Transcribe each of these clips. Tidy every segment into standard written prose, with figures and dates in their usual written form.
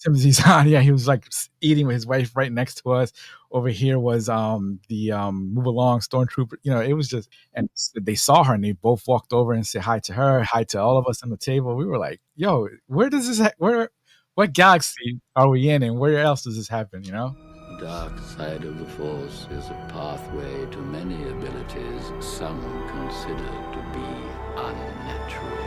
Timothy Zahn, yeah, he was like eating with his wife right next to us. Over here was the move along stormtrooper. It was just, and they saw her and they both walked over and said hi to her, hi to all of us on the table. We were like, "Yo, where does this? What galaxy are we in, and where else does this happen?" Dark side of the Force is a pathway to many abilities some consider to be unnatural.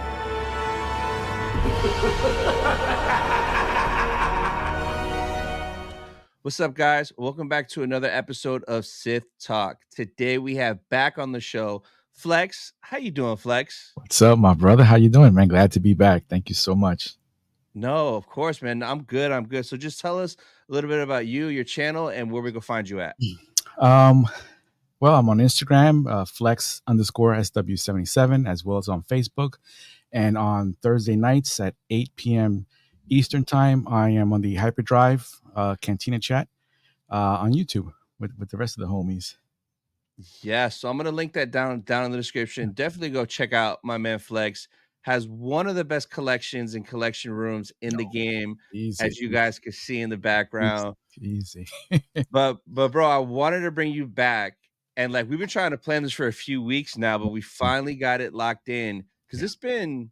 What's up, guys? Welcome back to another episode of Sith Talk. Today we have back on the show Flex. How you doing, Flex? What's up, my brother? How you doing, man? Glad to be back. Thank you so much. No, of course, man. I'm good. So just tell us a little bit about you, your channel, and where we can find you at. Well, I'm on Instagram, flex_SW77, as well as on Facebook. And on Thursday nights at 8 p.m. Eastern time, I am on the Hyperdrive Cantina chat on YouTube with the rest of the homies. Yeah, so I'm gonna link that down in the description. Definitely go check out my man Flex. Has one of the best collections and collection rooms in the game, as you guys can see in the background. Easy. But bro, I wanted to bring you back, and like we've been trying to plan this for a few weeks now, but we finally got it locked in because it's been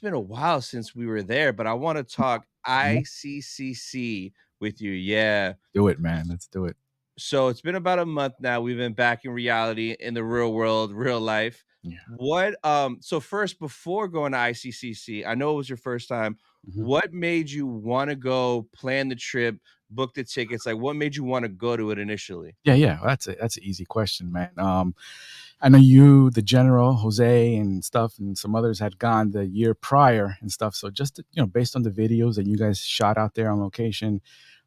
a while since we were there. But I want to talk ICCC with you. Yeah, Do it, man. Let's do it. so it's been about a month now. We've been back in reality, in the real world, real life. Yeah. What so first, before going to ICCC, I know it was your first time. Mhm. What made you want to go, plan the trip, book the tickets? Like, what made you want to go to it initially? Yeah. Well, that's an easy question, man. I know you, the general, Jose, and stuff, and some others had gone the year prior and stuff. So just based on the videos that you guys shot out there on location,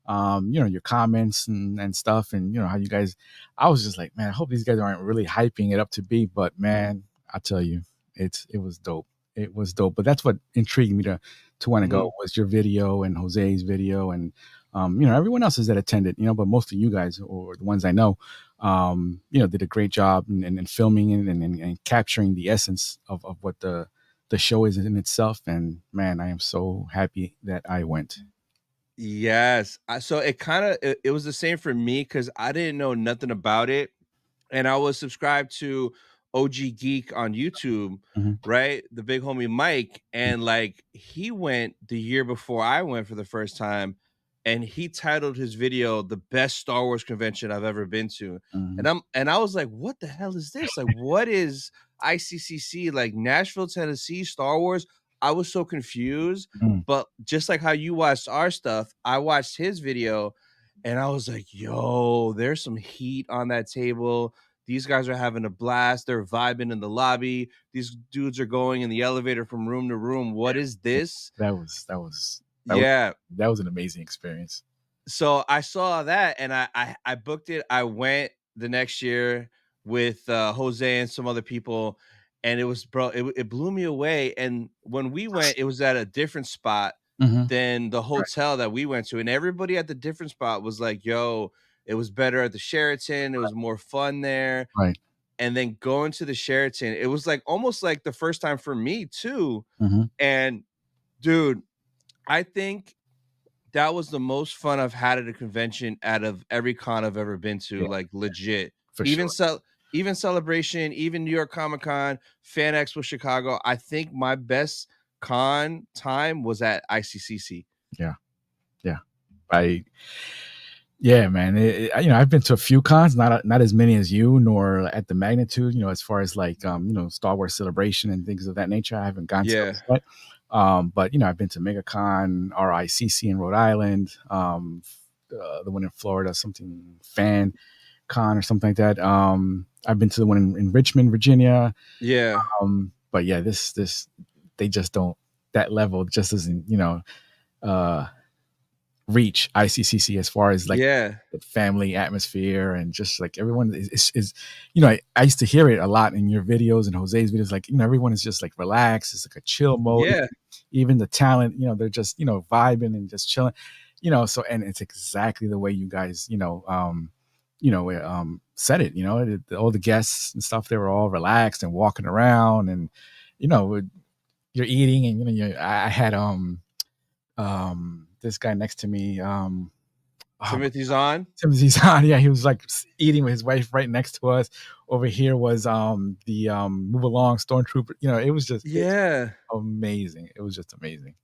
your comments and stuff, and how you guys, I was just like, man, I hope these guys aren't really hyping it up to be, but man, I tell you, it was dope. It was dope. But that's what intrigued me to want to go was your video and Jose's video and everyone else that attended, but most of you guys or the ones I know, did a great job in filming and capturing the essence of what the show is in itself. And man, I am so happy that I went. Yes. So it was the same for me because I didn't know nothing about it. And I was subscribed to OG Geek on YouTube, right? The big homie Mike. And like he went the year before I went for the first time. And he titled his video "The Best Star Wars Convention I've Ever Been to." And I was like, what the hell is this? Like, what is ICCC? Like Nashville, Tennessee, Star Wars? I was so confused. But just like how you watched our stuff, I watched his video and I was like, yo, there's some heat on that table. These guys are having a blast. They're vibing in the lobby. These dudes are going in the elevator from room to room. What is this? That was an amazing experience. So I saw that and I booked it. I went the next year with Jose and some other people. And it was, bro, it blew me away. And when we went, it was at a different spot than the hotel that we went to. And everybody at the different spot was like, yo, it was better at the Sheraton. It was more fun there. Right. And then going to the Sheraton, it was like almost like the first time for me too. And dude, I think that was the most fun I've had at a convention out of every con I've ever been to. Yeah. Like legit. For even sure. Even Celebration, even New York Comic Con, Fan Expo Chicago. I think my best con time was at ICCC. Yeah. Yeah, man. I've been to a few cons, not as many as you, nor at the magnitude. As far as like Star Wars Celebration and things of that nature. I haven't gone to those yet. But I've been to MegaCon, RICC in Rhode Island, the one in Florida, something Fan Con or something like that. I've been to the one in Richmond, Virginia. Yeah. But yeah, this they just don't, that level just doesn't reach ICCC as far as like the family atmosphere and just like everyone is I used to hear it a lot in your videos and Jose's videos, like everyone is just like relaxed. It's like a chill mode. Yeah. Even the talent, they're just vibing and just chilling, so, and it's exactly the way you guys said it. All the guests and stuff, they were all relaxed and walking around and you're eating and I had this guy next to me. Oh my Timothy's on. Timothy Zahn, yeah, he was like eating with his wife right next to us. Over here was the Move Along Stormtrooper. You know, it's Yeah. amazing. It was just amazing.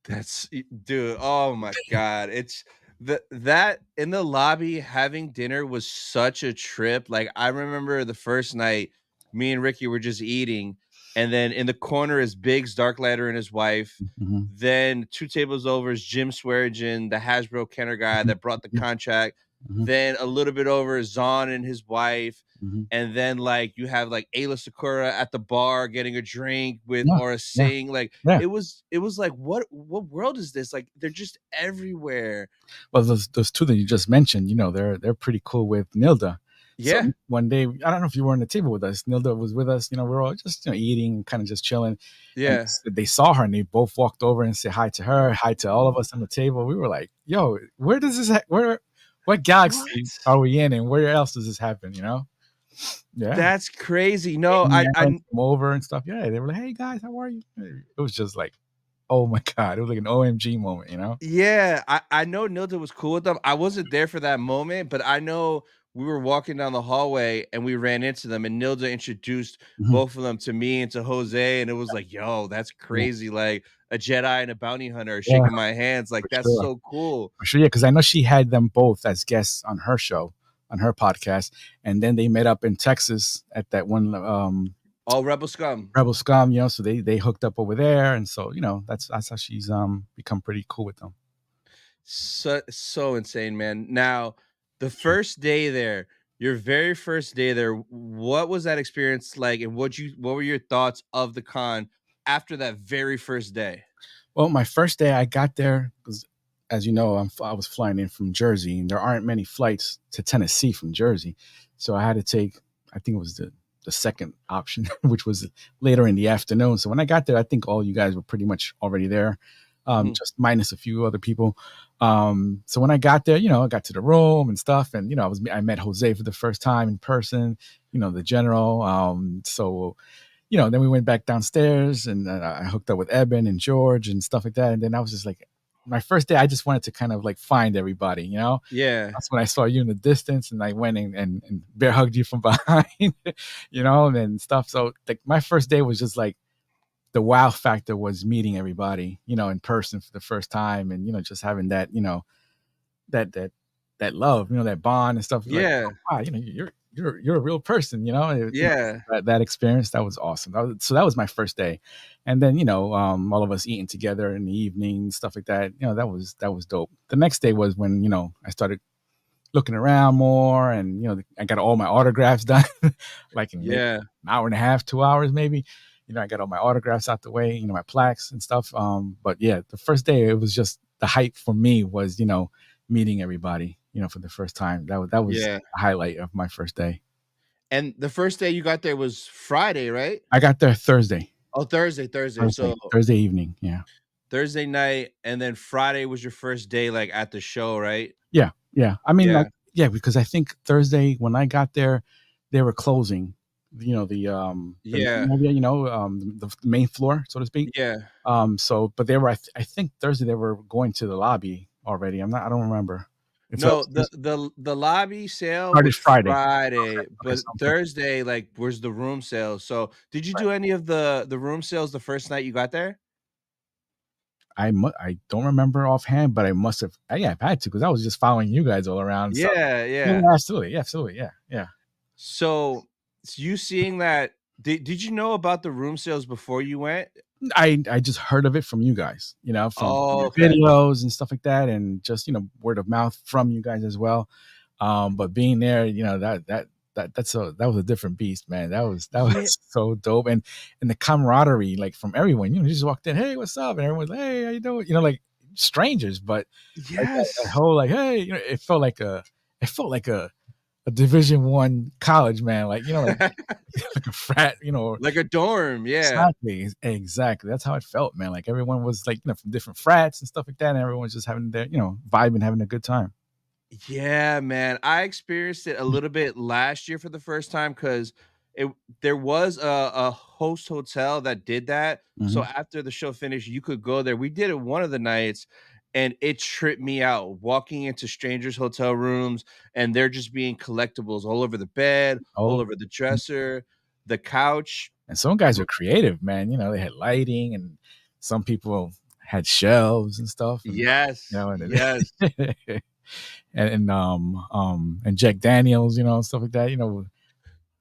That's dude, oh my god. It's that in the lobby having dinner was such a trip. Like I remember the first night, me and Ricky were just eating, and then in the corner is Biggs Darklighter and his wife. Mm-hmm. Then 2 tables over is Jim Swearigan, the Hasbro Kenner guy that brought the Mm-hmm. contract. Mm-hmm. Then a little bit over is Zahn and his wife. Mm-hmm. And then like you have like Ayla Sakura at the bar getting a drink with Yeah, Aura yeah, Singh. Like yeah. it was like what world is this? Like they're just everywhere. Well, those two that you just mentioned, you know, they're pretty cool with Nilda. So Yeah. one day, I don't know if you were on the table with us. Nilda was with us. You know, we were all just eating, kind of just chilling, and Yeah. they saw her and they both walked over and said hi to her, hi to all of us on the table. We were like, "Yo, where does this? What galaxy What? are we in, and where else does this happen?" You know? Yeah. That's crazy. No, Amy Adams I came over and stuff. Yeah, they were like, "Hey guys, how are you?" It was just like, oh my god, it was like an OMG moment. You know? yeah, I know Nilda was cool with them. I wasn't there for that moment, but I know we were walking down the hallway and we ran into them, and Nilda introduced Mhm. both of them to me and to Jose, and it was like, "Yo, that's Yeah, crazy!" Like a Jedi and a bounty hunter yeah, shaking my hands, like for that's sure. so cool. For sure, yeah, because I know she had them both as guests on her show, on her podcast, and then they met up in Texas at that one All Rebel Scum. Rebel Scum, you know, so they hooked up over there, and so you know that's how she's become pretty cool with them. So insane, man. Now, the Sure. first day there, your very first day there, what was that experience like, and what were your thoughts of the con after that very first day? Well, my first day I got there because, as you know, I was flying in from Jersey, and there aren't many flights to Tennessee from Jersey, so I had to take, I think it was the second option, which was later in the afternoon. So when I got there, I think all you guys were pretty much already there, Mhm. just minus a few other people. So when I got there, you know, I got to the room and stuff, and you know, I met Jose for the first time in person. You know, the general. So you know, then we went back downstairs and I hooked up with Eben and George and stuff like that. And then I was just like, my first day, I just wanted to kind of like find everybody, you know? Yeah. That's when I saw you in the distance and I went and bear hugged you from behind, you know, and stuff. So like my first day was just like the wow factor was meeting everybody, you know, in person for the first time and, you know, just having that, you know, that that that love, you know, that bond and stuff. Like, Yeah. oh, wow, you know, you're a real person, you know. You know, Yeah. that experience that was awesome. So that was my first day, and then you know, all of us eating together in the evening, stuff like that. You know, that was dope. The next day was when you know I started looking around more, and you know, I got all my autographs done, like in maybe Yeah. an hour and a half, 2 hours, maybe. You know, I got all my autographs out the way, you know, my plaques and stuff. But yeah, the first day it was just the hype for me was, you know, meeting everybody, you know, for the first time. That was Yeah. a highlight of my first day. And the first day you got there was Friday, right? I got there Thursday, Oh, Thursday. So Thursday evening. Yeah. Thursday night, and then Friday was your first day like at the show, right? Yeah. Yeah. I mean, like, Yeah. yeah, because I think Thursday when I got there, they were closing, you know, the Yeah. main area, you know, the main floor, so to speak. Yeah. So, but they were, I think Thursday they were going to the lobby already. I don't remember. If it No, the lobby sale started was Friday. Friday, Okay, but so I'm thinking, Thursday, like, was the room sale. So, did you right. do any of the room sales the first night you got there? I don't remember offhand, but I must have. Yeah, I've had to because I was just following you guys all around. So Yeah, yeah, yeah. absolutely, yeah, absolutely, yeah, yeah. So you seeing that did you know about the room sales before you went? I just heard of it from you guys, you know, from Oh, your okay. videos and stuff like that, and just you know word of mouth from you guys as well. But being there, you know that was a different beast, man. That was Yeah. so dope, and the camaraderie like from everyone. You know, you just walked in, hey, what's up, and everyone's like, hey, how you doing? You know, like strangers, but like that Yes. whole like, hey, you know, it felt like a Division 1 college, man. Like you know, like a frat, you know. Like a dorm, yeah. Exactly, exactly. That's how it felt, man. Like everyone was like, you know, from different frats and stuff like that, and everyone's just having their, you know, vibing, having a good time. Yeah, man. I experienced it a little bit last year for the first time because it there was a host hotel that did that. So Mhm. after the show finished, you could go there. We did it one of the nights, and it tripped me out walking into strangers' hotel rooms and they're just being collectibles all over the bed, all Oh, over the dresser, the couch. and some guys are creative, man. You know, they had lighting, and some people had shelves and stuff, and you Yes, know, yes. and Jack Daniels, you know, stuff like that. You know,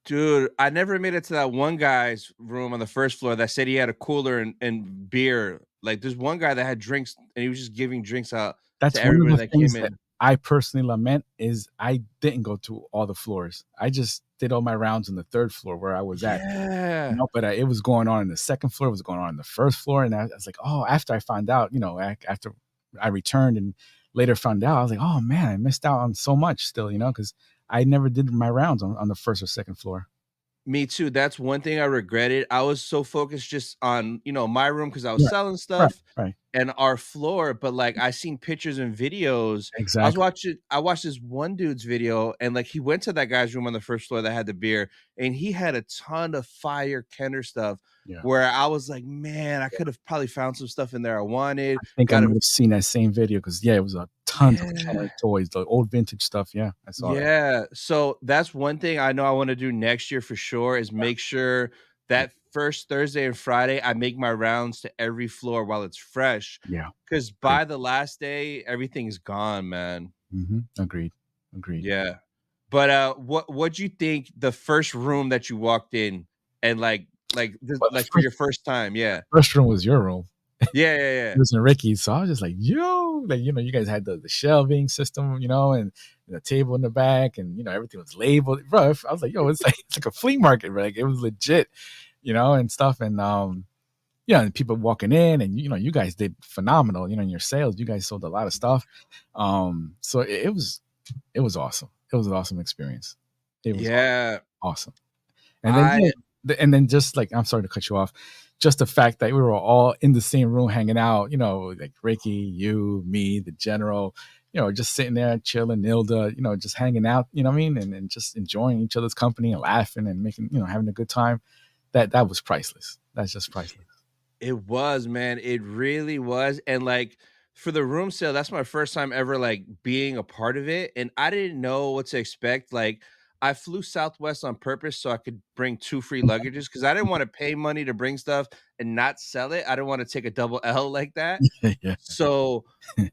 Dude, I never made it to that one guy's room on the first floor that said he had a cooler and beer. Like, there's one guy that had drinks, and he was just giving drinks out to that's one of everybody the that things came that in. I personally lament is I didn't go to all the floors. I just did all my rounds on the third floor where I was at. You Yeah. know, but it was going on in the second floor, it was going on in the first floor, and I was like, oh, after I found out, you know, after I returned and later found out, I was like, oh man, I missed out on so much still, you know, because I never did my rounds on the first or second floor. Me too. That's one thing I regretted. I was so focused just on, my room because I was Right, selling right, stuff right. and our floor, but like I seen pictures and videos. Exactly. I watched this one dude's video and like he went to that guy's room on the first floor that had the beer and he had a ton of fire Kenner stuff Yeah. where I was like, man, I could have probably found some stuff in there I wanted. I think I Got a might have seen that same video because yeah, it was a tons of yeah. Kenner toys, the old vintage stuff. Yeah, I saw that. Yeah, so that's one thing I know I wanna do next year for sure is make sure Yeah, that first Thursday and Friday, I make my rounds to every floor while it's fresh. yeah. Because Agreed. by the last day, everything's gone, man. Agreed. Agreed. Yeah. But, what'd you think the first room that you walked in and, Well, the like, for your first time? Yeah. first room was your room. Yeah, yeah, yeah. It was in Ricky's, so I was just like, "Yo!" Like, you know, you guys had the shelving system, you know, and the table in the back, and you know, everything was labeled. Bro, I was like, "Yo, it's like it's like a flea market." Bro. Like, it was legit, you know, and stuff. And yeah, and people walking in, and you know, you guys did phenomenal. You know, in your sales, you guys sold a lot of stuff. So it was awesome. It was an awesome experience. It was Yeah. awesome. And then I and then just like I'm sorry to cut you off, just the fact that we were all in the same room hanging out, you know, like Ricky, you, me, the general, you know, just sitting there chilling, Nilda, you know, just hanging out, you know what I mean? And just enjoying each other's company and laughing and making, you know, having a good time. That was priceless. That's just priceless. It was, man. It really was. And like for the room sale, that's my first time ever like being a part of it. And I didn't know what to expect. Like I flew Southwest on purpose so I could bring 2 free luggages because I didn't want to pay money to bring stuff and not sell it. I didn't want to take a double L like that. Yeah. So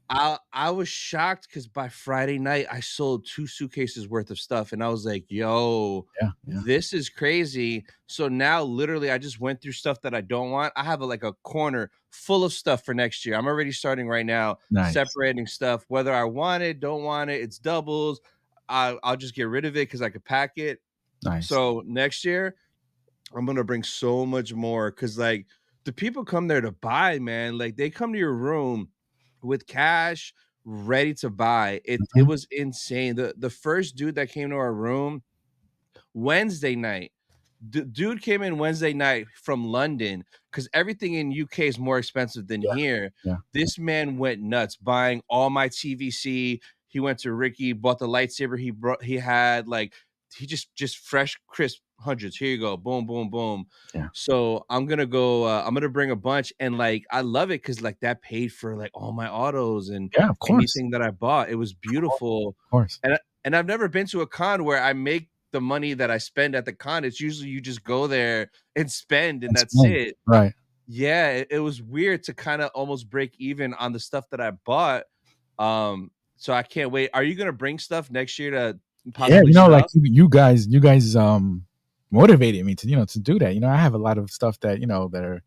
I was shocked because by Friday night, I sold 2 suitcases worth of stuff, and I was like, "Yo, Yeah. Yeah. this is crazy." So now literally I just went through stuff that I don't want. I have like a corner full of stuff for next year. I'm already starting right now, Nice. separating stuff, whether I want it, don't want it, it's doubles. I'll just get rid of it because I could pack it. Nice. So next year, I'm gonna bring so much more because like the people come there to buy, man. Like they come to your room with cash ready to buy. It Mhm. was insane. The first dude that came to our room Wednesday night. Dude came in Wednesday night from London because everything in UK is more expensive than Yeah. here. Yeah. This man went nuts buying all my TVC. He went to Ricky, bought the lightsaber he brought. He had like he just fresh, crisp hundreds. Here you go, boom, boom, boom. Yeah. So I'm gonna go. I'm gonna bring a bunch, and like I love it because like that paid for like all my autos and Yeah. Of course. anything that I bought. It was beautiful, Of course. and I've never been to a con where I make the money that I spend at the con. It's usually you just go there and spend and That's that's fun. it. Right. Yeah, it was weird to kind of almost break even on the stuff that I bought. So I can't wait. Are you gonna bring stuff next year to Yeah, possibly you know, like sell? you guys motivated me to, you know, to do that. You know, I have a lot of stuff that, you know, that,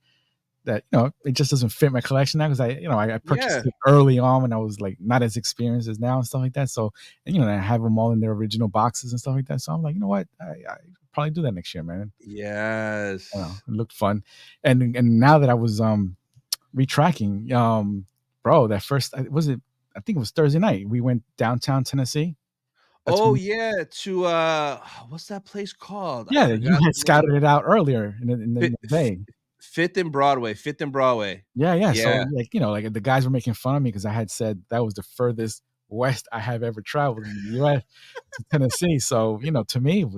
you know, it just doesn't fit my collection now because you know, I purchased Yeah. it early on when I was like not as experienced as now and stuff like that. So, and, you know, I have them all in their original boxes and stuff like that. So I'm like, you know what, I probably do that next year, man. You know, Yes. it looked fun, and now that I was retracking, bro, that first was it. I think it was Thursday night. We went downtown Tennessee. That's Oh when, yeah, to what's that place called? I yeah, you forgot had the name. scouted it out earlier in Fi- the F- day. Fifth and Broadway. Fifth and Broadway. Yeah, yeah. So Yeah. like, you know, like the guys were making fun of me because I had said that was the furthest west I have ever traveled in the U.S. to Tennessee. So to me, it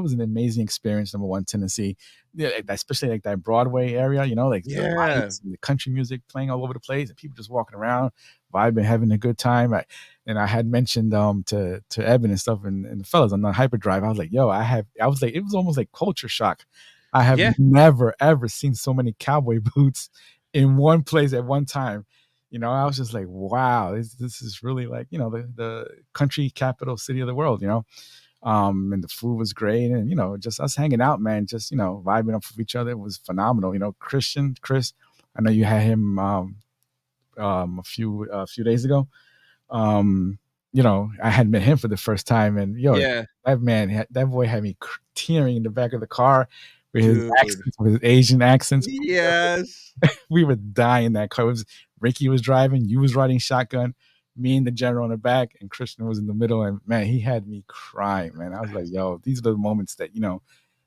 was an amazing experience. Number one, Tennessee, yeah, especially like that Broadway area. Like the Yeah. lights and the country music playing all over the place, and people just walking around, vibing, having a good time. And I had mentioned to Evan and stuff and the fellas on the hyperdrive. I was like, yo, I was like, it was almost like culture shock. I have Yeah. never ever seen so many cowboy boots in one place at one time. I was just like, wow, this is really like, the country capital city of the world, and the food was great. And, just us hanging out, man, just, vibing up with each other was phenomenal. Chris, I know you had him a few days ago. I had met him for the first time, and Yeah. that boy had me tearing in the back of the car with his Dude. accents, with his Asian accents. Yes. We were dying in that car. Ricky was driving, you was riding shotgun, me and the general in the back, and Christian was in the middle. And man, he had me crying, man. I was like, yo, these are the moments that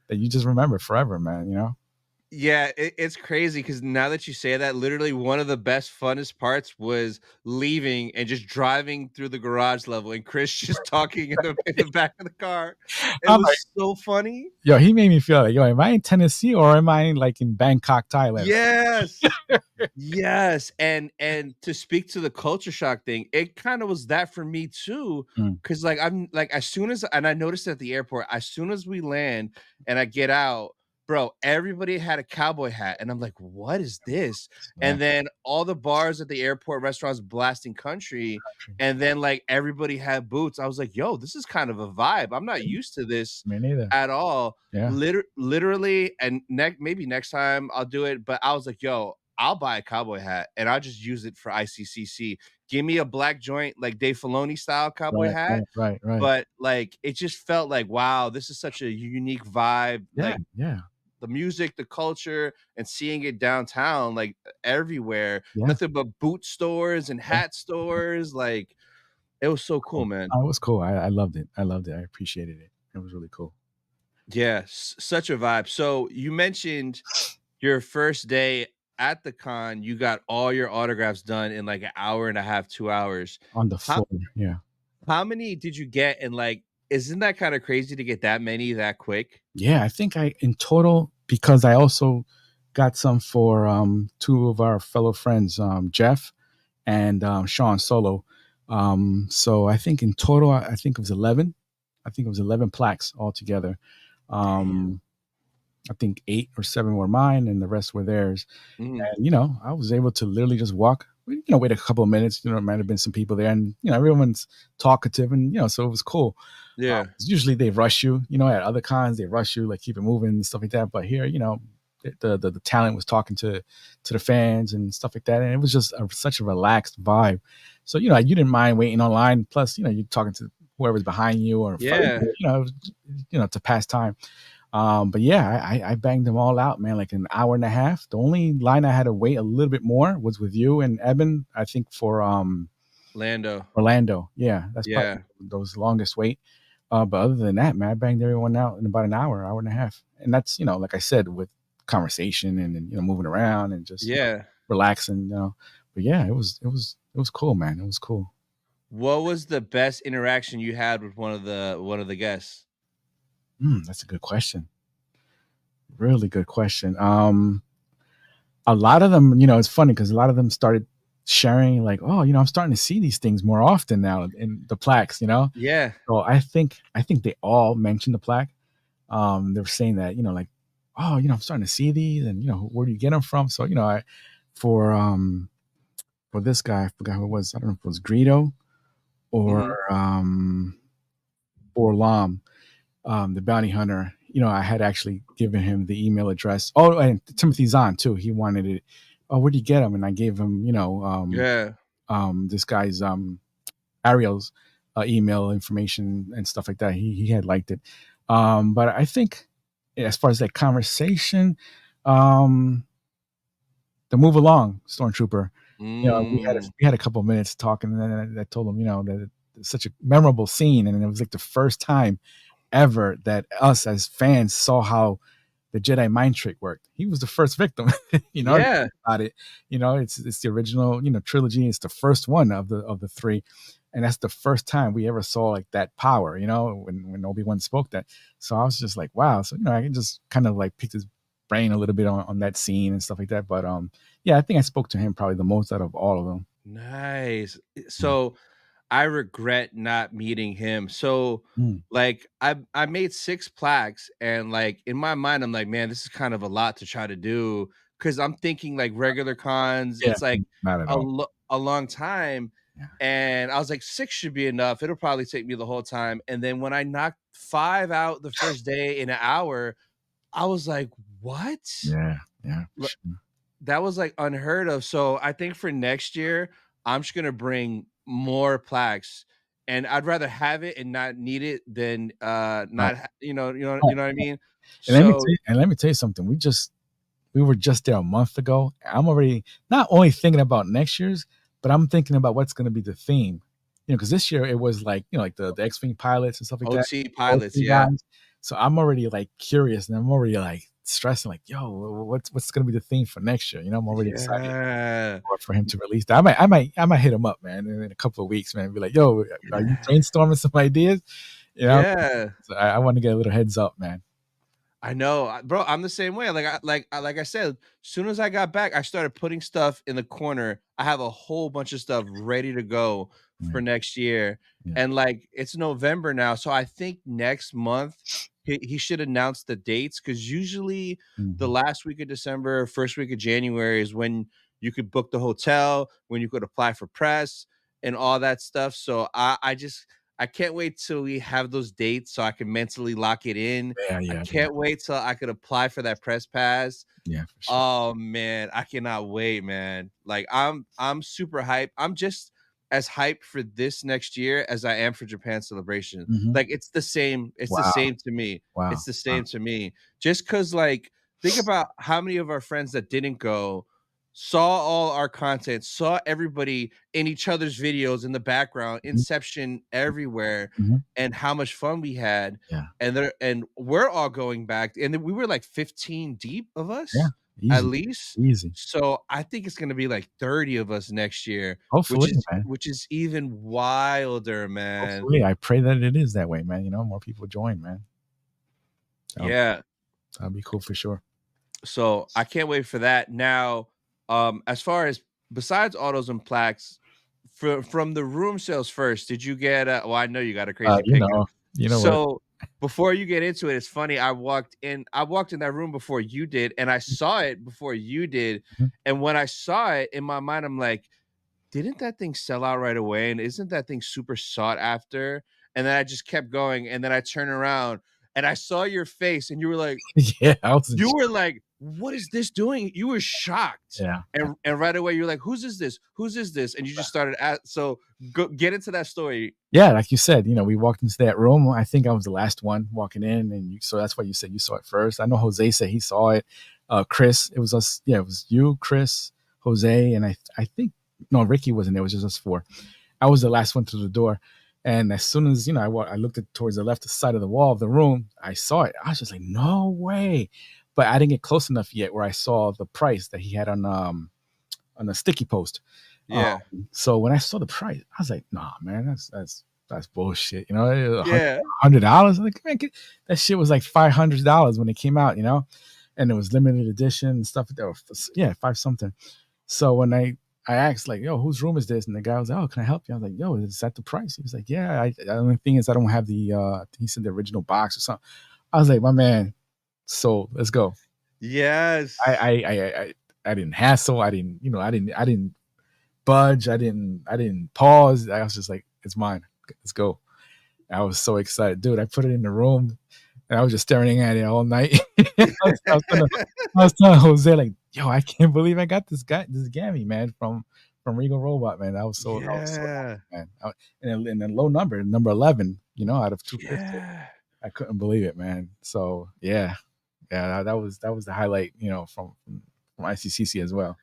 that you just remember forever, man. Yeah, it's crazy because now that you say that, literally one of the best, funnest parts was leaving and just driving through the garage level and Chris just talking in the back of the car. It I'm like, was so funny. yo, he made me feel like, yo, am I in Tennessee or am I like in Bangkok, Thailand? Yes. Yes, and to speak to the culture shock thing, it kind of was that for me too. Mm. Cause like I'm like as soon as and I noticed at the airport, as soon as we land and I get out, bro, everybody had a cowboy hat, and I'm like, what is this? Yeah, And then all the bars at the airport, restaurants blasting country, and then like everybody had boots. I was like, yo, this is kind of a vibe. I'm not used to this me neither. at all. Yeah, Literally, and maybe next time I'll do it. But I was like, yo, I'll buy a cowboy hat and I'll just use it for ICCC. Give me a black joint, like Dave Filoni style cowboy hat. right. But like, it just felt like, wow, this is such a unique vibe. Yeah, Like yeah, the music, the culture, and seeing it downtown, like everywhere, yeah. nothing but boot stores and Yeah. hat stores. Like, it was so cool, Cool. man. Oh, it was cool. I loved it. I loved it. I appreciated it. It was really cool. Yeah, such a vibe. So you mentioned your first day at the con, you got all your autographs done in like an hour and a half, 2 hours. On the How floor. Yeah. how many did you get? And like, isn't that kind of crazy to get that many that quick? Yeah, I think I in total, because I also got some for two of our fellow friends, Jeff and Sean Solo. So I think in total, I think it was 11. I think it was 11 plaques altogether. Damn. I think 8 or 7 were mine, and the rest were theirs. Mhm. And I was able to literally just walk. Wait a couple of minutes. There might have been some people there, and everyone's talkative, and so it was cool. Yeah. Usually they rush you. At other cons they rush you, like keep it moving and stuff like that. But here, the talent was talking to the fans and stuff like that, and it was just such a relaxed vibe. So you didn't mind waiting online. Plus, you're talking to whoever's behind you or Yeah. it was, to pass time. But yeah, I banged them all out, man, like an hour and a half. The only line I had to wait a little bit more was with you and Eben, I think for Lando. Orlando. Yeah, that's probably Yeah. those longest wait. But other than that, man, I banged everyone out in about an hour and a half. And that's, like I said, with conversation and moving around and just Yeah. relaxing. But yeah, it was cool, man. It was cool. What was the best interaction you had with one of the guests? That's a good question. Really good question. A lot of them, it's funny because a lot of them started sharing like, oh, I'm starting to see these things more often now in the plaques. Yeah. So I think they all mentioned the plaque. They were saying that, like, oh, I'm starting to see these, and where do you get them from? So, for for this guy, I forgot who it was. I don't know if it was Greedo or Mhm. Lam, the bounty hunter. I had actually given him the email address. Oh, and Timothy Zahn too. He wanted it. Oh, where'd you get him? And I gave him, Yeah. this guy's Ariel's email information and stuff like that. He had liked it. But I think as far as that conversation, um, the move along, Stormtrooper. Mm. We had a couple of minutes talking, and then I told him, that it's such a memorable scene, and it was like the first time ever that us as fans saw how the Jedi mind trick worked. He was the first victim. Yeah. About it. It's the original, trilogy. It's the first one of the three, and that's the first time we ever saw like that power, when Obi-Wan spoke that. So I was just like, wow. So I can just kind of like pick his brain a little bit on that scene and stuff like that. But yeah, I think I spoke to him probably the most out of all of them. Nice. Yeah. So I regret not meeting him. So Mm. like I made 6 plaques, and like in my mind I'm like, man, this is kind of a lot to try to do, cuz I'm thinking like regular cons, Yeah, it's like not at all. a long time, Yeah. and I was like 6 should be enough. It'll probably take me the whole time. And then when I knocked 5 out the first day in an hour, I was like, "What?" Yeah. Yeah. L- That was like unheard of. So I think for next year, I'm just gonna bring more plaques, and I'd rather have it and not need it than Right. not you Right. know what I mean. And let me So tell you something. We were just there a month ago. I'm already not only thinking about next year's, but I'm thinking about what's going to be the theme. Because this year it was like like the X-wing pilots and stuff like that, OT OT pilots, yeah, guys. So I'm already like curious, and I'm already like stressing, like, yo, what's going to be the theme for next year? I'm already excited yeah, for him to release that. I might hit him up, man, in a couple of weeks, man, and be like, yo, are you brainstorming some ideas? You know, yeah. so I want to get a little heads up, man. I know, bro. I'm the same way. Like I said, soon as I got back, I started putting stuff in the corner. I have a whole bunch of stuff ready to go Yeah, for next year, yeah. and like it's November now, so I think next month he should announce the dates, because usually the Mhm. last week of December, first week of January is when you could book the hotel, when you could apply for press and all that stuff. So I can't wait till we have those dates so I can mentally lock it in. Yeah, I yeah, yeah, can't wait till I could apply for that press pass. yeah, for sure. Oh man, I cannot wait, man. Like I'm super hyped. I'm just as hyped for this next year as I am for Japan Celebration. Mhm. Like it's the same. It's the Wow, same to me. wow, It's the wow. same to me. Just cuz like think about how many of our friends that didn't go saw all our content, saw everybody in each other's videos in the background, Mhm, Inception everywhere, mhm. and how much fun we had. Yeah, And we're all going back, and then we were like 15 deep of yeah, us at easy, least. easy. So I think it's going to be like 30 of us next year, Hopefully, man. which is even wilder, man. Hopefully, I pray that it is that way, man. More people join, man. That'll, Yeah. that'll be cool for sure. So I can't wait for that. Now, as far as besides autos and plaques, from the room sales first, did you get well, I know you got a Uh, crazy you pickup. know, you know what? So before you get into it, it's funny. I walked in that room before you did, and I saw it before you did. Mhm. And when I saw it in my mind, I'm like, didn't that thing sell out right away? And isn't that thing super sought after? And then I just kept going, and then I turned around and I saw your face, and Yeah, I was in you were like, "What is this doing?" You were shocked, yeah. and right away you're like, "Whose is this? Whose is this?" And you just started at so go get into that story. Yeah, like you said, we walked into that room. I think I was the last one walking in, and so that's why you said you saw it first. I know Jose said he saw it. Chris, it was us. Yeah, it was you, Chris, Jose, and I think no, Ricky wasn't there. It was just us four. I was the last one through the door, and as soon as I looked towards the left side of the wall of the room. I saw it. I was just like, no way, but I didn't get close enough yet where I saw the price that he had on the sticky post. Um, Yeah, so when I saw the price, I was like, nah, man, that's bullshit. yeah, $100. Like, man, that shit was like $500 when it came out, and it was limited edition and stuff. That was, yeah, five something. So when I asked like, yo, whose room is this? And the guy was like, oh, can I help you? I was like, yo, is that the price? He was like, yeah. The only thing is I don't have he said the original box or something. I was like, my man, so let's go. I yes, I I I, I didn't hassle. I didn't budge. I didn't pause. I was just like, it's mine. Let's go. I was so excited, dude. I put it in the room and I was just staring at it all night. I was telling Jose like, yo, I can't believe I got this Gammy, man, from Regal Robot, man. I was so yeah, happy, man. And a low number 11, out of 250. yeah. I couldn't believe it, man. So yeah, yeah, that was the highlight, from ICCC as well.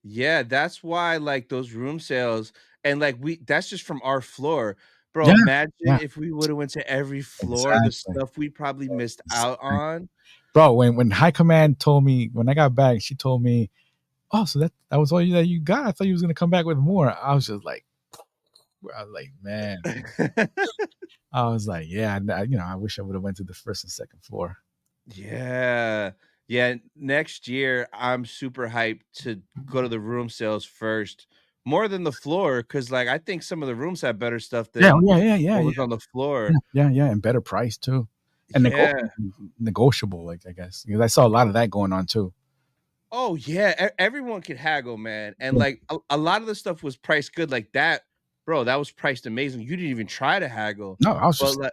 Yeah, that's why like those room sales, and like we that's just from our floor. Bro, Yeah, imagine yeah, if we would have went to every floor, the exactly. stuff we probably missed out Exactly. on. Bro, when High Command told me when I got back, she told me, "Oh, so that was all that you got? I thought you was gonna come back with more." I was just like, I was like, man, I was like, yeah, I wish I would have went to the first and second floor. Yeah. Yeah, next year, I'm super hyped to go to the room sales first, more than the floor, because like, I think some of the rooms have better stuff Yeah, oh, than yeah, what yeah, was on the yeah, floor. yeah, yeah, and better price too, and Yeah. negotiable, like, I guess, because I saw a lot of that going on too. Oh, yeah, everyone could haggle, man, and, Yeah. like, a lot of the stuff was priced good, like, that bro, that was priced amazing, you didn't even try to haggle, No, I was but, just like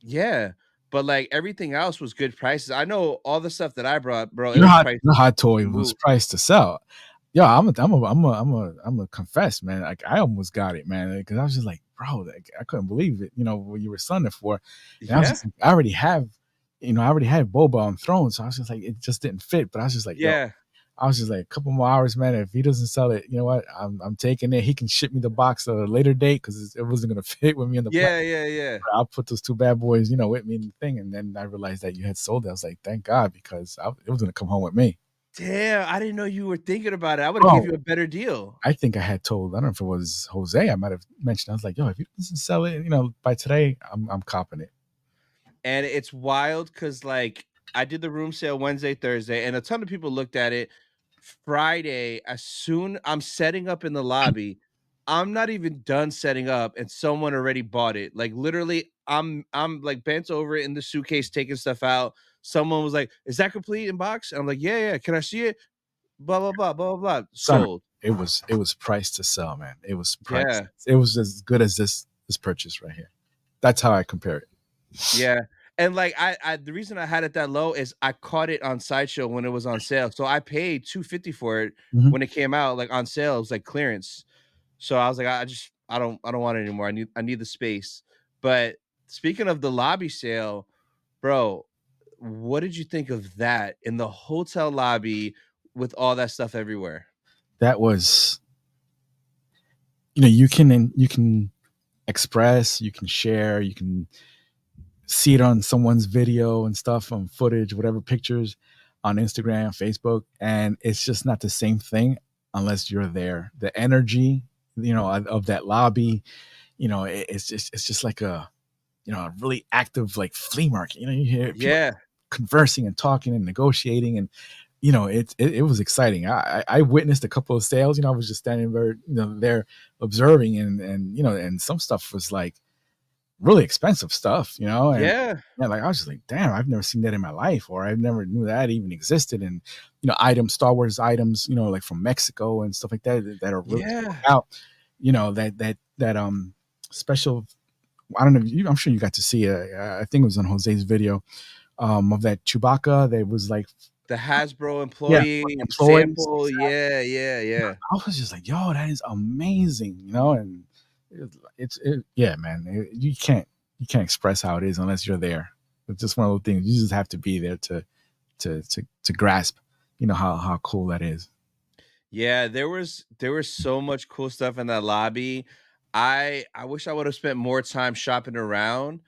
yeah, but, like, everything else was good prices. I know all the stuff that I brought, bro, it you know was how priced Toy to was move. priced to sell. Yeah, I'm a confess, man. Like, I almost got it, man, because I was just like, bro, like, I couldn't believe it. What you were selling it for, and I was Yeah? just like, I already have Boba on Throne, so I was just like, it just didn't fit. But I was just like, yo, Yeah. I was just like, a couple more hours, man. If he doesn't sell it, you know what? I'm taking it. He can ship me the box at a later date because it wasn't gonna fit with me in the plan. Yeah, yeah, yeah. I'll put those two bad boys, with me in the thing. And then I realized that you had sold it. I was like, thank God, because it was gonna come home with me. Damn, I didn't know you were thinking about it. I would've gave Bro, you a better deal. I think I had told, I don't know if it was Jose, I might have mentioned, I was like, yo, if he doesn't sell it, by today, I'm copping it. And it's wild because, like, I did the room sale Wednesday, Thursday, and a ton of people looked at it. Friday, as soon I'm setting up in the lobby, I'm not even done setting up, and someone already bought it. Like, literally, I'm like bent over in the suitcase taking stuff out. Someone was like, "Is that complete in box?" And I'm like, "Yeah, yeah. Can I see it?" Blah blah blah blah blah. Blah. Son, Sold. it was priced to sell, man. It was priced. Yeah. It was as good as this purchase right here. That's how I compare it. Yeah, and, like, I the reason I had it that low is I caught it on Sideshow when it was on sale, so I paid 250 for it Mhm. when it came out, like, on sale, it was, like, clearance. So I was like, I don't want it anymore, I need the space." But speaking of the lobby sale, bro, what did you think of that in the hotel lobby with all that stuff everywhere? That was, you can express, you can share, you can see it on someone's video and stuff, on footage, whatever, pictures on Instagram, Facebook, and it's just not the same thing unless you're there. The energy, of that lobby, it's just like a really active, like, flea market. You hear people Yeah, conversing and talking and negotiating, and it was exciting. I witnessed a couple of sales. I was just standing there observing, and some stuff was like really expensive stuff, and yeah, yeah, like, I was just like, damn, I've never seen that in my life, or I never knew that even existed. And items, Star Wars items, like from Mexico and stuff like that are really sold yeah. out. That special. I don't know. I'm sure you got to see it. I think it was on Jose's video, of that Chewbacca. That was like, The Hasbro yeah, for employee the employees. sample, yeah, yeah, yeah. I was just like, yo, that is amazing, and yeah, man. You can't express how it is unless you're there. It's just one of those things. You just have to be there to grasp, how cool that is. Yeah, there was so much cool stuff in that lobby. I wish I would have spent more time shopping around,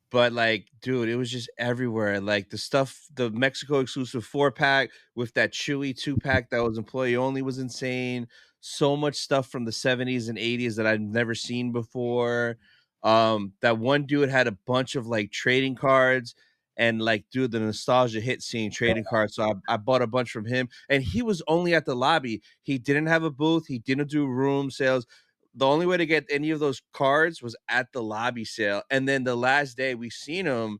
but, like, dude, it was just everywhere, like, the Mexico exclusive 4-pack with that Chewy 2-pack that was employee only was insane. So much stuff from the '70s and '80s that I'd never seen before. That one dude had a bunch of, like, trading cards, and, like, dude, the nostalgia hit seeing trading cards, so I bought a bunch from him, and he was only at the lobby. He didn't have a booth, he didn't do room sales. The only way to get any of those cards was at the lobby sale, and then the last day we seen him,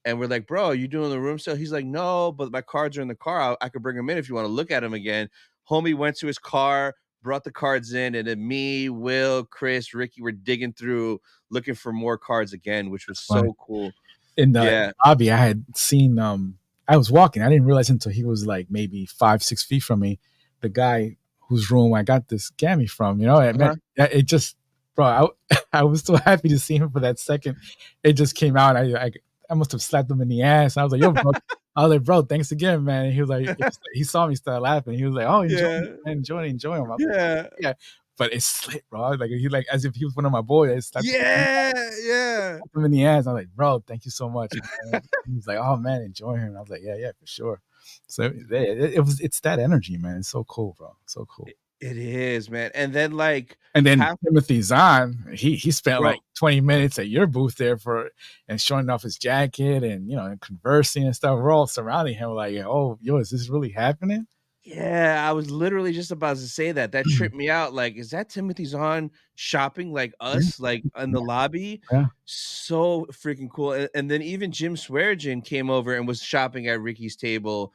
and we're like, "Bro, are you doing the room sale?" He's like, "No, but my cards are in the car. I could bring them in if you wanna look at them again." Homie went to his car, brought the cards in, and then me, Will, Chris, Ricky were digging through looking for more cards again, which was That's funny. so cool. In the Yeah. lobby, I had seen. I was walking. I didn't realize until he was like maybe 5, 6 feet from me. The guy whose room I got this gammy from. Uh-huh. It just, bro. I was so happy to see him for that second. It just came out. I must have slapped him in the ass. I was like, yo, bro. I was like, bro, thanks again, man. And he was like, he saw me start laughing. He was like, oh, enjoy him, Yeah. man, enjoy him. I was like, Yeah. yeah, but it slipped, bro. Like, he, like, as if he was one of my boys. I slapped Yeah, yeah. him in the ass. I'm like, bro, thank you so much, man. He was like, oh man, enjoy him. I was like, yeah, yeah, for sure. So it's that energy, man. It's so cool, bro. So cool. It is, man. And then like And then half, Timothy Zahn, he spent bro. like 20 minutes at your booth there for and showing off his jacket and and conversing and stuff. We're all surrounding him like, oh, yo, is this really happening? Yeah, I was literally just about to say that. That tripped me out. Like, is that Timothy Zahn shopping like Yeah, us, like in the lobby? yeah. So freaking cool. And then even Jim Swearengin came over and was shopping at Ricky's table.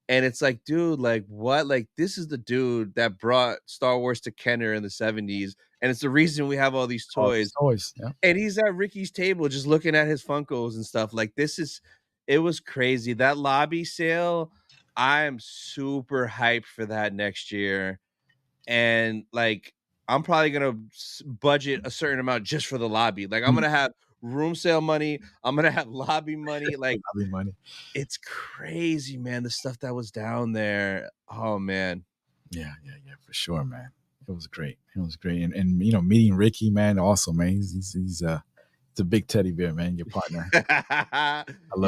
And it's like, dude, like what? Like, this is the dude that brought Star Wars to Kenner in the 70s. And it's the reason we have all these All these toys. toys. Yeah. And he's at Ricky's table just looking at his Funkos and stuff. Like, it was crazy. That lobby sale, I am super hyped for that next year. And like, I'm probably gonna budget a certain amount just for the lobby. Like, I'm Mm, gonna have room sale money. I'm gonna have lobby money. Like, lobby money. it's crazy, man. The stuff that was down there. Oh man. Yeah, for sure, man. It was great. It was great. And meeting Ricky, man, also, man, he's a big teddy bear, man, your partner. I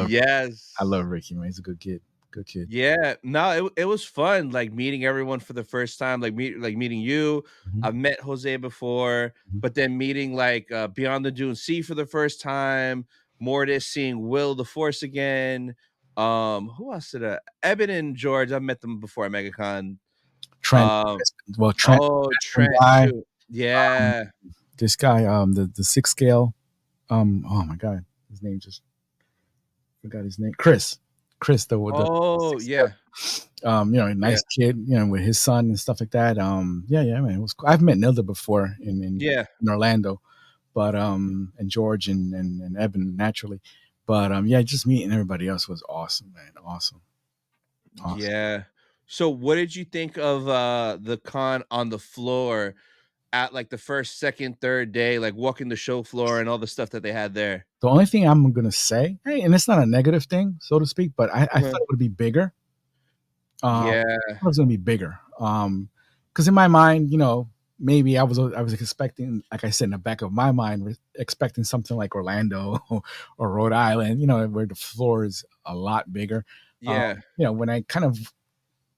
Yes. love Ricky, man. He's a good kid. Good kid. Yeah, no, it was fun, like, meeting everyone for the first time, like, meeting you. Mhm, I've met Jose before, mhm. but then meeting, like, Beyond the Dune Sea for the first time, Mortis, seeing Will the Force again. Who else did I Eben and George, I've met them before at MegaCon. Trent, Um, well, Trent, oh, one Trent guy, too. Yeah. this guy, the six scale, oh my god, his name just forgot his name. Chris, the Oh, six scale. yeah. A Yeah. nice kid, with his son and stuff like that. Yeah, man. It was cool. I've met Nilda before Yeah. in Orlando, but and George and Evan naturally. But yeah, just meeting everybody else was awesome, man. Awesome. Awesome. Yeah. So what did you think of the con on the floor at like the first, second, third day, like walking the show floor and all the stuff that they had there? The only thing I'm gonna say, hey, and it's not a negative thing, so to speak, but I Uh-huh. thought it would be bigger. Yeah. I thought it was gonna be bigger. Because in my mind, maybe I was expecting, like I said, in the back of my mind, expecting something like Orlando or Rhode Island, where the floor is a lot bigger. Yeah. When I kind of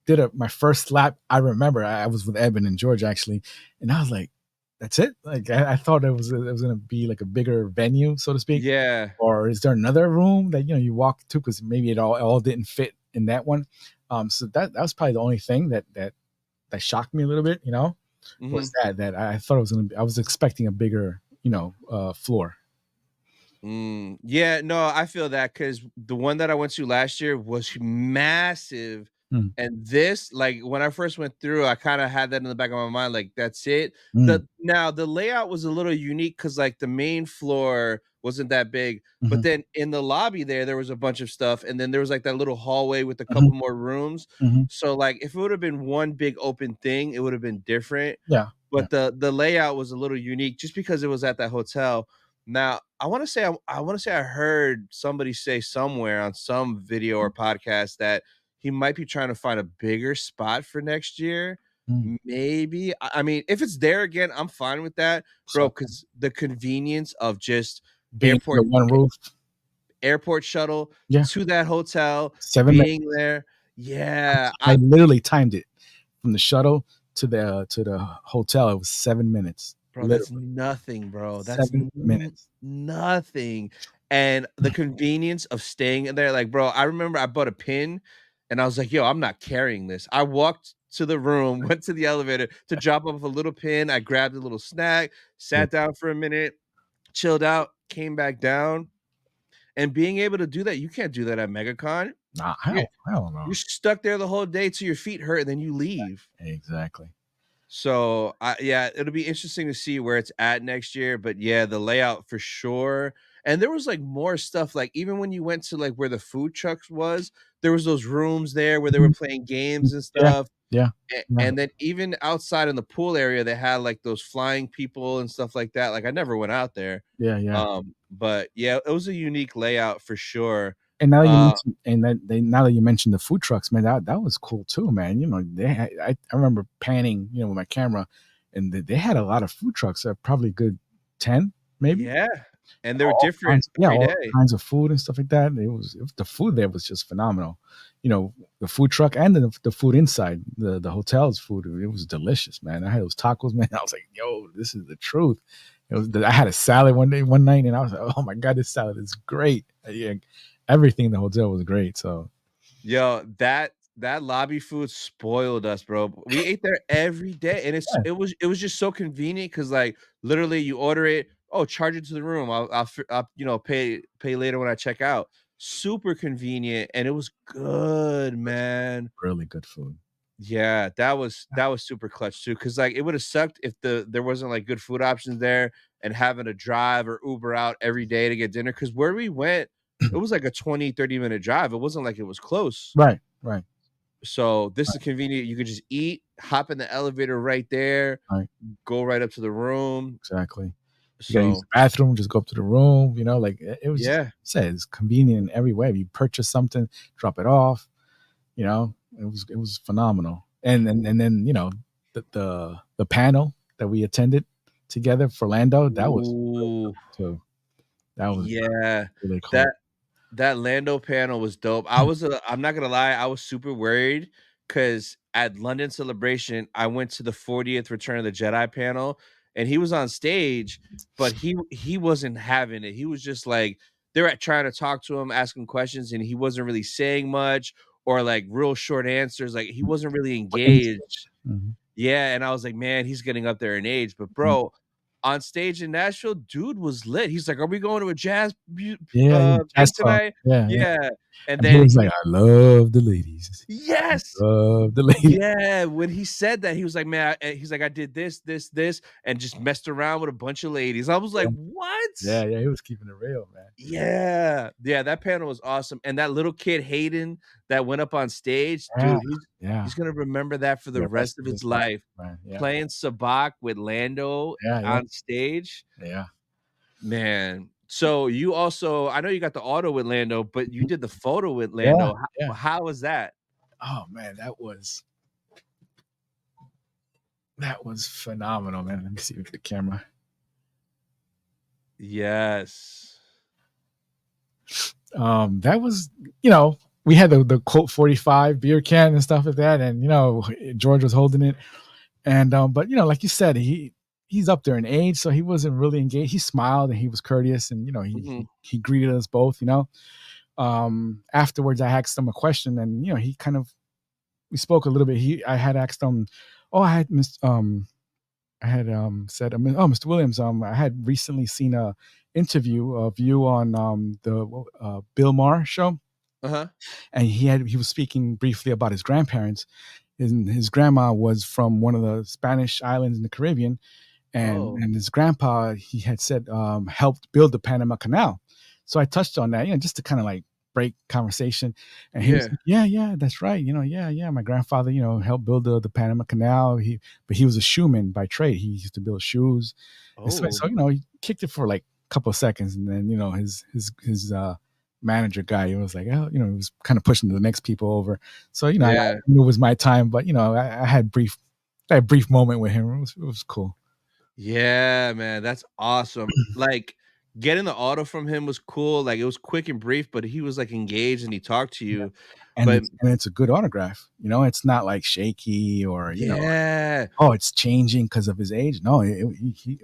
did my first lap, I remember I was with Evan and George actually, and I was like, "That's it." Like I thought it was gonna be like a bigger venue, so to speak. Yeah. Or is there another room that you walk to? Because maybe it all didn't fit in that one. So that was probably the only thing that shocked me a little bit. Mhm. Was that I thought it was gonna be, I was expecting a bigger floor. Yeah, no, I feel that because the one that I went to last year was massive. Mm, And this, like when I first went through, I kind of had that in the back of my mind, like that's it. mm, The layout was a little unique because like the main floor wasn't that big, but mhm, then in the lobby there was a bunch of stuff, and then there was like that little hallway with a mhm, couple more rooms. mhm. So like if it would have been one big open thing, it would have been different. Yeah, yeah. But the layout was a little unique just because it was at that hotel. Now, I heard somebody say somewhere on some video or podcast that he might be trying to find a bigger spot for next year. Mm. Maybe. I mean, if it's there again, I'm fine with that, bro, So because the convenience of just being under airport one roof, airport shuttle yeah, to that hotel, 7 minutes. being there. Yeah, I literally timed it from the shuttle to the hotel. It was 7 minutes, bro, that's literally nothing, bro. That's 7 minutes. nothing. And the convenience of staying in there, like, bro, I remember I bought a pin and I was like, yo, I'm not carrying this. I walked to the room, went to the elevator to drop off a little pin. I grabbed a little snack, Yeah. sat down for a minute, chilled out, came back down. And being able to do that, you can't do that at MegaCon. Nah, You're, hell no. you're stuck there the whole day till your feet hurt and then you leave. Exactly. So, yeah, it'll be interesting to see where it's at next year, but yeah, the layout for sure. And there was like more stuff, like even when you went to like where the food trucks was, there was those rooms there where they were Mhm. playing games and Yeah, stuff. yeah, yeah, And then even outside in the pool area, they had like those flying people and stuff like that. Like I never went out there. yeah. But yeah, it was a unique layout for sure. And now that you Uh mentioned, now that you mentioned the food trucks, man, that was cool too, man. I remember panning, with my camera, and they had a lot of food trucks. Probably good 10, maybe. yeah. And they're all different kinds, yeah, every all day. kinds of food and stuff like that. The food there was just phenomenal. You know, the food truck and the food inside the hotel's food. It was delicious, man. I had those tacos, man. I was like, yo, this is the truth. I had a salad one night, and I was like, oh my god, this salad is great. Yeah, everything in the hotel was great. So Yo, that lobby food spoiled us, bro. We ate there every day, and yeah, it was just so convenient because, like, literally, you order it, "Oh, charge it to the room. I'll pay later when I check out." Super convenient, and it was good, it was man. really good food. Yeah, that was super clutch too. Cause like, it would've sucked if there wasn't, like, good food options there and having to drive or Uber out every day to get dinner. Cause where we went, it was like a 20-30 minute drive. It wasn't like it was close. Right, right, So, this is right, convenient. You could just eat, hop in the elevator right there, right. go right up to the room. Exactly. You gotta use So, the bathroom, just go up to the room, like it was just yeah. said, it's convenient in every way. If you purchase something, drop it off, it was phenomenal. And then, the panel that we attended together for Lando, that was really Ooh, good too. That was yeah. really cool. That That Lando panel was dope. I'm not gonna lie, I was super worried because at London Celebration, I went to the 40th Return of the Jedi panel, and he was on stage, but he wasn't having it. He was just like they were trying to talk to him, ask him questions, and he wasn't really saying much or like real short answers. Like he wasn't really engaged. Mhm, Yeah, and I was like, "Man, he's getting up there in age." But mhm. bro, on stage in Nashville, dude was lit. He's like, "Are we going to a jazz Yeah, yeah, thing jazz club. tonight?" Yeah, yeah. Yeah, and And he then was like, "I love the ladies. yes! Love the ladies." Yeah, when he said that, he was like, "Man," he's like, "I did this, this, this, and just messed around with a bunch of ladies." I was like, Yeah, "What?" yeah, yeah, he was keeping it real, man. Yeah. Yeah, that panel was awesome, and that little kid, Hayden, that went up on stage, Yeah, dude, yeah. he's gonna remember that for the The rest rest of of his his life, life. man. Yeah, Playing sabacc with Lando yeah, yeah, on stage, yeah. man. So, you also I know you got the auto with Lando, but you Mhm. did the photo with Yeah, Lando. yeah. How was that? Oh man, that was phenomenal, man. Let me see with the camera. Yes. That was, we had the Colt 45 beer can and stuff like that, and George was holding it, and but like you said, he's up there in age, so he wasn't really engaged. He smiled and he was courteous, and he Mhm. he, he greeted us both. Afterwards, I asked him a question, and he kind of we spoke a little bit. I had asked him, oh, I had said, "Oh, Mr. Williams, I had recently seen a interview of you on the Bill Maher show, Uh-huh. and he was speaking briefly about his grandparents. His grandma was from one of the Spanish islands in the Caribbean, and Oh. and his grandpa, he had said, helped build the Panama Canal. So I touched on that, just to kind of like break conversation. And he was Yeah. like, yeah, yeah, that's right. Yeah, yeah. My grandfather, helped build the Panama Canal. But he was a shoeman by trade. He used to build shoes. And so, Oh. so he kicked it for like a couple of seconds, and then his manager guy, he was like, oh, he was kind of pushing the next people over. So I Yeah. knew it was my time, but I had that brief moment with him. It was cool. Yeah, man, that's awesome. Like, getting the auto from him was cool, like, it was quick and brief, but he was, like, engaged and he talked to Yeah. you, And but it's a good autograph. It's not like shaky or, yeah, oh, it's changing because of his age. No, it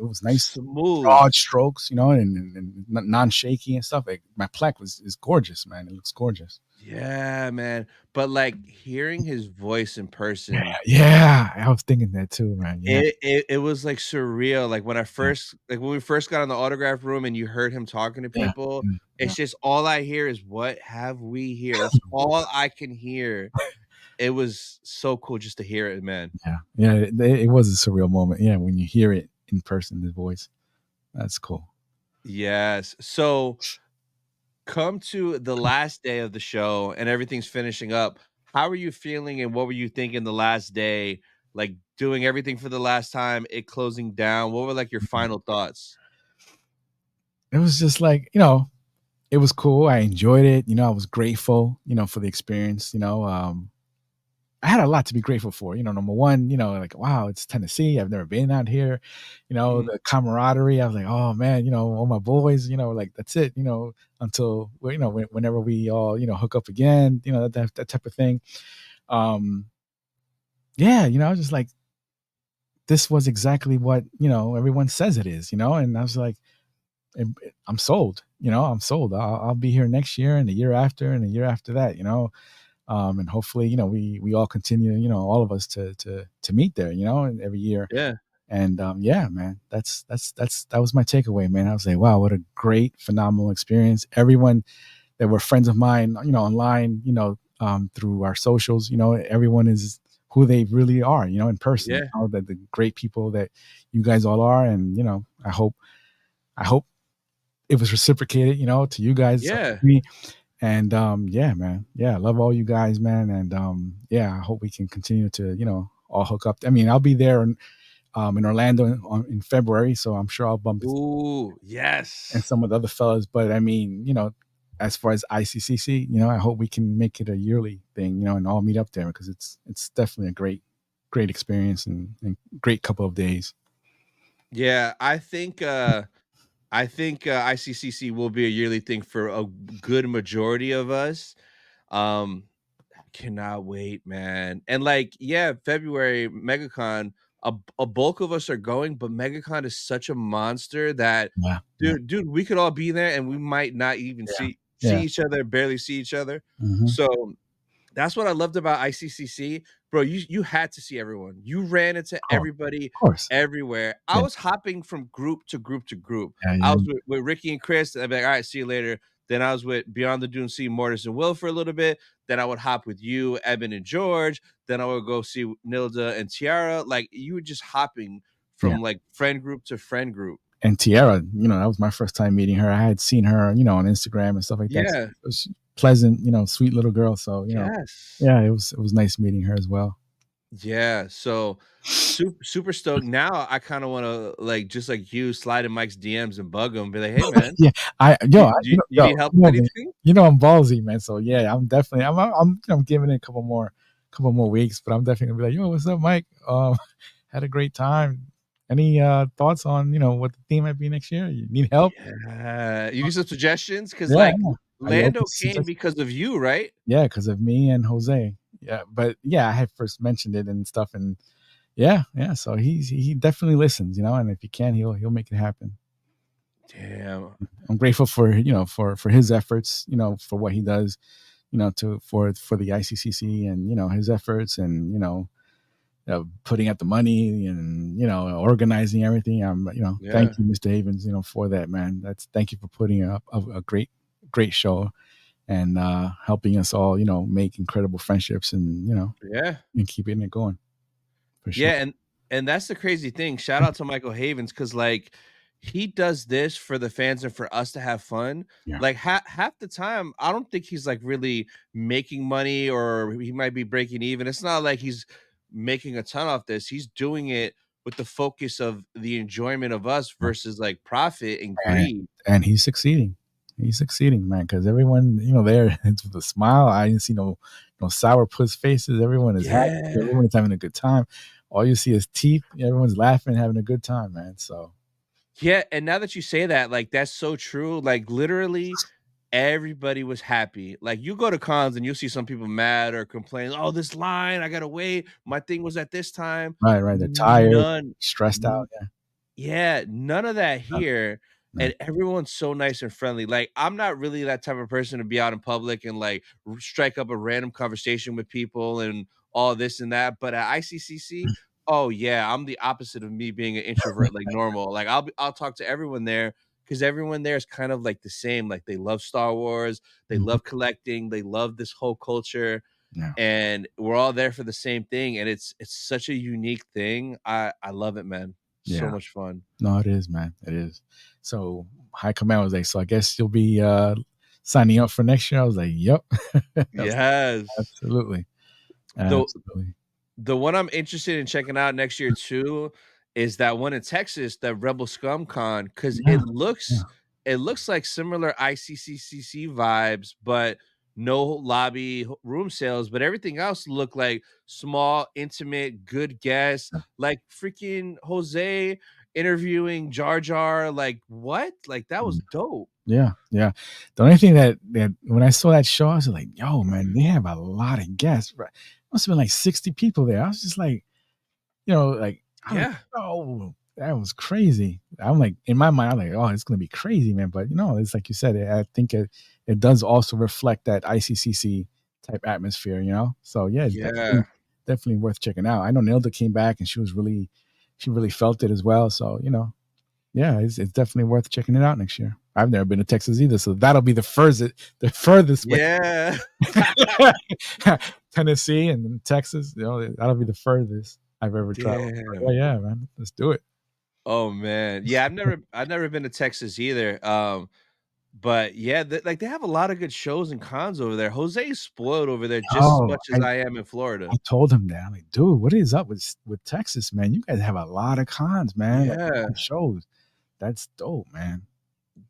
was nice, smooth. broad strokes, and non-shaky and stuff. Like, my plaque is gorgeous, man. It looks gorgeous. Yeah, man, but, like, hearing his voice in Yeah, person, yeah. I was thinking that too, man. Yeah, it was, like, surreal, like, yeah, when we first got in the autograph room and you heard him talking to yeah, people, yeah, it's just all I hear is, "What have we here?" That's all I can hear. It was so cool just to hear it, man. yeah, yeah. It was a surreal moment. Yeah, when you hear it in person, the voice. That's cool. Yes. So, come to the last day of the show and everything's finishing up. How are you feeling and what were you thinking the last day? Like doing everything for the last time, it closing down. What were like your Mhm. final thoughts? It was just like, it was cool. I enjoyed it. I was grateful, for the experience. I had a lot to be grateful for. Number one, like, wow, it's Tennessee. I've never been out here. Mhm. The camaraderie. I was like, oh man, all my boys. Like that's it. Until whenever we all hook up again. That type of thing. Um, yeah, I was just like, this was exactly what everyone says it is. And I was like, I'm sold. I'm sold. I'll be here next year and the year after and the year after that. And hopefully, we all continue, all of us to meet there, and every year. Yeah. And yeah, man, that was my takeaway, man. I was like, wow, what a great, phenomenal experience. Everyone that were friends of mine, online, through our socials, everyone is who they really are, in person. Yeah. That the great people that you guys all are, and I hope it was reciprocated, to you guys, to Yeah. me. And yeah, man. Yeah, I love all you guys, man. And yeah, I hope we can continue to, all hook up. I mean, I'll be there in Orlando in February, so I'm sure I'll bump into Ooh, and yes. some of the other fellas. But I mean, as far as ICCC, I hope we can make it a yearly thing, and all meet up there because it's definitely a great experience and great couple of days. Yeah, I think ICCC will be a yearly thing for a good majority of us. Um, Cannot wait, man. And like, yeah, February MegaCon, a bulk of us are going, but MegaCon is such a monster that Yeah, yeah, dude, we could all be there and we might not even yeah, see yeah. each other, barely see each other. Hmm. So that's what I loved about ICCC, bro. You had to see everyone. You ran into everybody Of course. everywhere. I Yeah, was hopping from group to group to group. yeah, I yeah, was with Ricky and Chris. And I'd be like, all right, see you later. Then I was with Beyond the Dune Sea, Mortis and Will for a little bit. Then I would hop with you, Evan and George. Then I would go see Nilda and Tiara. Like you were just hopping yeah. from like friend group to friend group. And Tiara, that was my first time meeting her. I had seen her, on Instagram and stuff like that. So Yeah. it was pleasant, sweet little girl. So, Yes. yeah, it was nice meeting her as well. Yeah, so super stoked. Now I kinda wanna, like, just like you, slide in Mike's DMs and bug him, be like, "Hey, man, Yeah, do you need help with man, anything?" I'm ballsy, man. So yeah, I'm definitely, I'm giving it a couple more weeks, but I'm definitely gonna be like, yo, what's up, Mike? Had a great time. Any thoughts on what the theme might be next year? You need help? Yeah. You need some suggestions? Because Yeah, like, yeah. Are you open Lando to came suggestions? because of you, right? Yeah, because of me and Jose. Yeah, but yeah, I had first mentioned it and stuff, and yeah, yeah. So he definitely listens, and if he can, he'll make it happen. Damn. I'm grateful for for his efforts, for what he does, to for the ICCC and his efforts and putting out the money and organizing everything. Thank Yeah. you, Mr. Havens, for that, man. Thank you for putting up a great show and helping us all make incredible friendships and Yeah. and keeping it going for sure. Yeah, and that's the crazy thing. Shout out to Michael Havens because like he does this for the fans and for us to have fun. Yeah. Like half the time, I don't think he's like really making money or he might be breaking even. It's not like he's making a ton off this. He's doing it with the focus of the enjoyment of us versus like profit and and greed. and he's succeeding. He's succeeding, man. Because everyone, there, it's with a smile. I didn't see no sour puss faces. Everyone is happy. Yeah. Everyone is having a good time. All you see is teeth. Everyone's laughing, having a good time, man. So Yeah, and now that you say that, like that's so true. Like literally everybody was happy. Like you go to cons and you'll see some people mad or complain, "Oh, this line, I gotta wait. My thing was at this time." right, right. They're tired, None, stressed out. n- yeah, none of that Yeah, here. no, And everyone's so nice and friendly. Like I'm not really that type of person to be out in public and like strike up a random conversation with people and all this and that. But at ICCC, oh yeah, I'm the opposite of me being an introvert, like normal. Like I'll talk to everyone there because everyone there is kind of like the same. Like they love Star Wars, they mhm, love collecting, they love this whole culture, yeah, and we're all there for the same thing. And it's such a unique thing. I love it, man. So yeah. much fun. No, it is, man. It is. So High Command was like, so I guess you'll be signing up for next year. I was like, yep. I was like, Yes. absolutely. The Absolutely. the one I'm interested in checking out next year too is that one in Texas, that Rebel Scum Con, because Yeah. Yeah. it looks like similar ICCCC vibes, but no lobby room sales, but everything else looked like small, intimate, good guests, like freaking Jose interviewing Jar Jar. Like what? Like that was dope. Yeah, yeah. The only thing that when I saw that show, I was like, "Yo, man, they have a lot of guests. Right? Must have been like 60 people there." I was just like, like, I was like, Yeah. "Oh, that was crazy." I'm like, in my mind, I'm like, "Oh, it's gonna be crazy, man." But it's like you said. I think it does also reflect that ICCC type atmosphere. So yeah, it's Yeah. definitely worth checking out. I know Nilda came back and she really felt it as well. So yeah, it's definitely worth checking it out next year. I've never been to Texas either, so that'll be the furthest way. Yeah. Tennessee and Texas, that'll be the furthest I've ever traveled. Damn. But yeah, man, let's do it. Oh man. Yeah, I've never been to Texas either. But yeah, like they have a lot of good shows and cons over there. Jose's spoiled over there just as Oh, much as I am in Florida. I told him that. I'm like, dude, what is up with Texas, man? You guys have a lot of cons, man. Like, a Yeah. lot of shows. That's dope, man.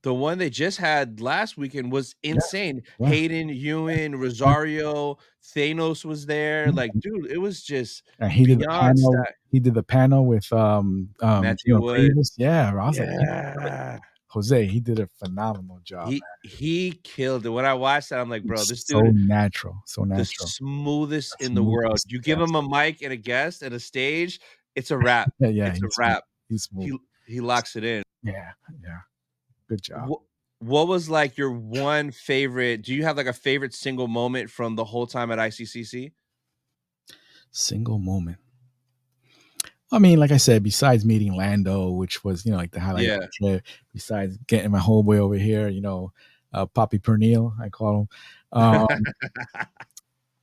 The one they just had last weekend was Yeah, insane. yeah. Hayden, Ewan, Rosario, Thanos was there. Like, dude, it was just And he did the beyond panel. stacked. He did the panel with Matthew Wood. Davis. Yeah, I was like, Yeah. Jose, he did a phenomenal job, He killed it. When I watched that, I'm like, man. bro, this So dude natural, so the natural. smoothest The in the world. smoothest, You give yes. him a mic and a guest and a stage, it's a wrap. Yeah, yeah, It's a he's smooth. wrap. He's smooth. He locks it in. Yeah, yeah. Good job. What was like your one favorite? Do you have like a favorite single moment from the whole time at ICCC? Single moment. I mean, like I said, besides meeting Lando, which was, like the highlight of Yeah. the trip, besides getting my homeboy over here, Poppy Pernil, I call him.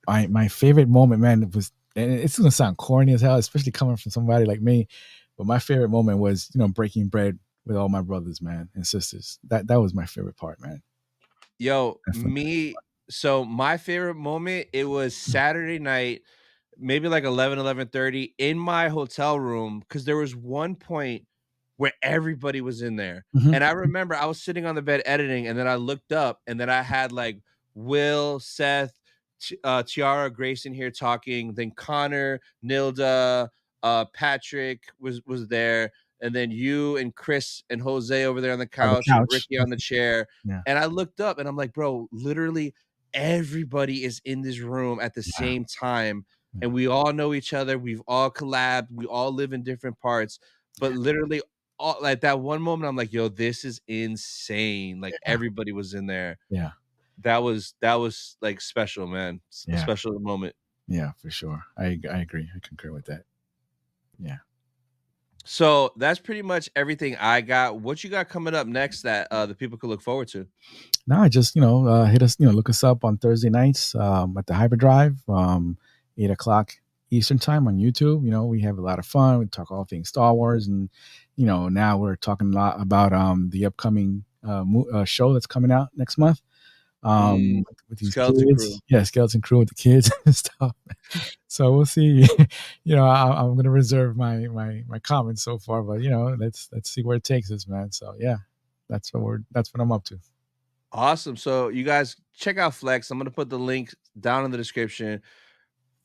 My favorite moment, man, was, and it's gonna sound corny as hell, especially coming from somebody like me, but my favorite moment was, breaking bread with all my brothers, man, and sisters. That was my favorite part, man. Yo, Definitely. so my favorite moment, it was Saturday night, maybe like 11:30 in my hotel room, because there was one point where everybody was in there. Mhm. And I remember I was sitting on the bed editing, and then I looked up, and then I had like Will, Seth, Tiara, Grayson here talking, then Connor, Nilda, Patrick was there, and then you and Chris and Jose over there on the On the couch, and couch. Ricky on the chair. Yeah. And I looked up and I'm like, bro, literally everybody is in this room at the Yeah. same time. Yeah. And we all know each other. We've all collabed. We all live in different parts. But literally, all like that one moment, I'm like, yo, this is insane. Like Yeah. everybody was in there. Yeah. That was like special, man. A Yeah. special moment. Yeah, for sure. I agree. I concur with that. Yeah. So that's pretty much everything I got. What you got coming up next that the people could look forward to? No, just hit us, look us up on Thursday nights at the Hyperdrive, 8 o'clock Eastern time on YouTube. We have a lot of fun. We talk all things Star Wars, and now we're talking a lot about the upcoming show that's coming out next month. With these Skeleton Crew. kids, yeah, Skeleton Crew with the kids and stuff. So we'll see. I'm gonna reserve my comments so far, but let's see where it takes us, man. So yeah, that's what I'm up to. Awesome. So you guys check out Flex. I'm gonna put the link down in the description.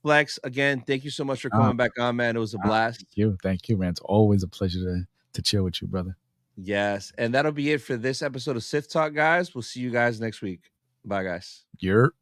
Flex, again, thank you so much for coming back on, man. It was a blast. Thank you, man. It's always a pleasure to chill with you, brother. Yes, and that'll be it for this episode of Sith Talk, guys. We'll see you guys next week. Bye, guys. You're